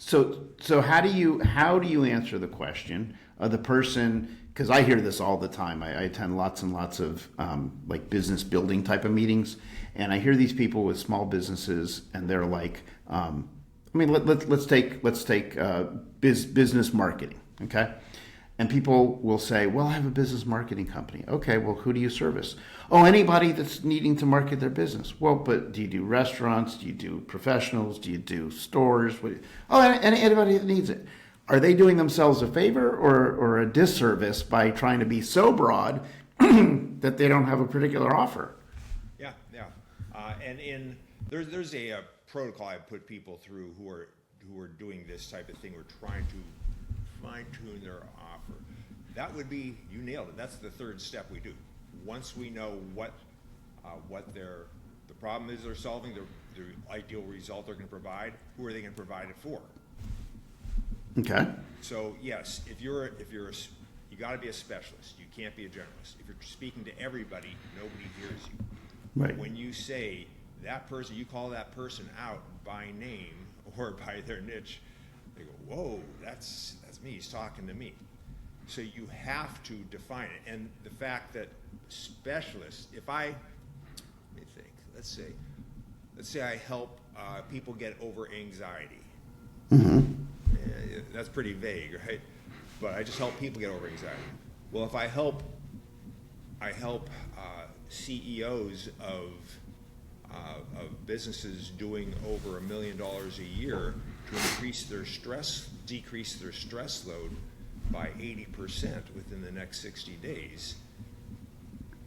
So how do you answer the question of the person? Because I hear this all the time. I attend lots and lots of like business building type of meetings, and I hear these people with small businesses, and they're like, I mean, let's take business marketing, okay? And people will say, well, I have a business marketing company. Okay, well, who do you service? Oh, anybody that's needing to market their business. Well, but do you do restaurants? Do you do professionals? Do you do stores? Oh, anybody that needs it. Are they doing themselves a favor or a disservice by trying to be so broad that they don't have a particular offer? Yeah, yeah. There's a protocol I put people through who are doing this type of thing. We're trying to fine-tune their offer. That would be, you nailed it. That's the third step we do. Once we know what the problem is they're solving, the ideal result they're going to provide, who are they going to provide it for? Okay. So yes, you got to be a specialist. You can't be a generalist. If you're speaking to everybody, nobody hears you. Right. When you say that person, you call that person out by name or by their niche, they go, whoa, that's me, he's talking to me. So you have to define it. And the fact that specialists, let me think, let's say I help people get over anxiety. Mm-hmm. That's pretty vague, right? But I just help people get over anxiety. Well, if I help CEOs of businesses doing over $1 million a year to decrease their stress load by 80% within the next 60 days.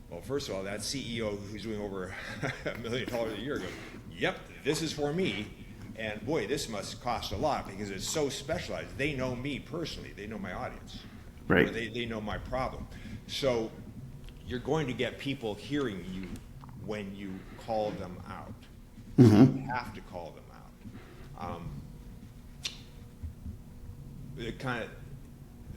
Well, first of all, that CEO who's doing over $1 million a year goes, yep, this is for me. And boy, this must cost a lot because it's so specialized. They know me personally. They know my audience. Right. They know my problem. So you're going to get people hearing you when you call them out. Mm-hmm. You have to call them out.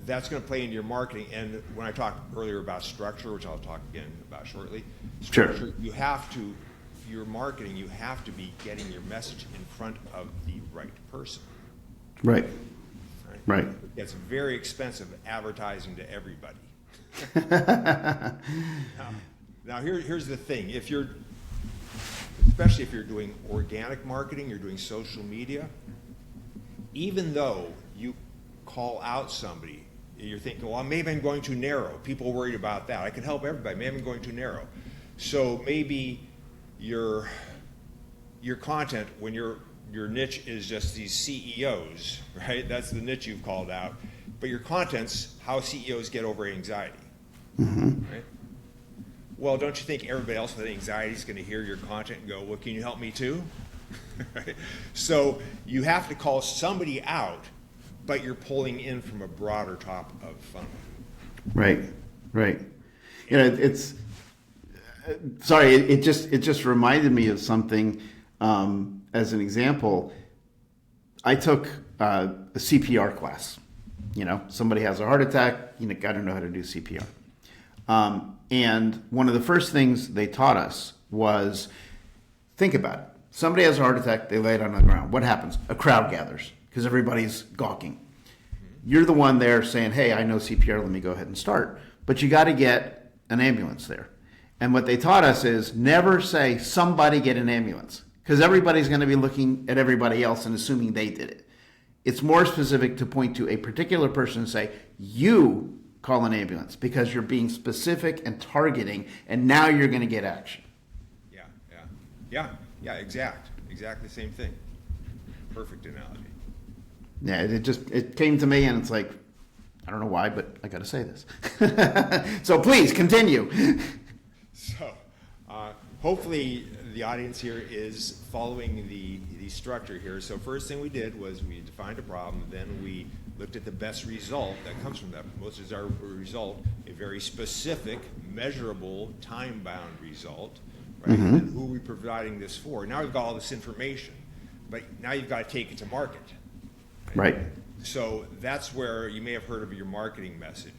That's going to play into your marketing. And when I talked earlier about structure, which I'll talk again about shortly, structure, Sure. Your marketing, you have to be getting your message in front of the right person. Right. Right. It's very expensive advertising to everybody. Now here's the thing. Especially if you're doing organic marketing, you're doing social media, even though you call out somebody, you're thinking, well, maybe I'm going too narrow. People are worried about that. I can help everybody. Maybe I'm going too narrow. So maybe your content, when your niche is just these CEOs, right? That's the niche you've called out. But your content's how CEOs get over anxiety, Mm-hmm. right? Well, don't you think everybody else with anxiety is going to hear your content and go, well, can you help me too? Right? So you have to call somebody out, but you're pulling in from a broader top of funnel. Right. Right. You know, sorry, it just reminded me of something. As an example, I took a CPR class. You know, somebody has a heart attack, you got to know how to do CPR. And one of the first things they taught us was, think about it. Somebody has a heart attack, they lay it on the ground. What happens? A crowd gathers because everybody's gawking. You're the one there saying, hey, I know CPR, let me go ahead and start. But you got to get an ambulance there. And what they taught us is never say, somebody get an ambulance, because everybody's going to be looking at everybody else and assuming they did it. It's more specific to point to a particular person and say, you call an ambulance, because you're being specific and targeting, and now you're going to get action. Yeah, exactly the same thing. Perfect analogy. Yeah, it came to me, and it's like, I don't know why, but I got to say this. So please continue. So hopefully the audience here is following the structure here. So first thing we did was we defined a problem, then we looked at the best result that comes from that most desirable result, a very specific, measurable, time-bound result, right? Mm-hmm. And who are we providing this for? Now we've got all this information, but now you've got to take it to market. Right. So that's where you may have heard of your marketing message.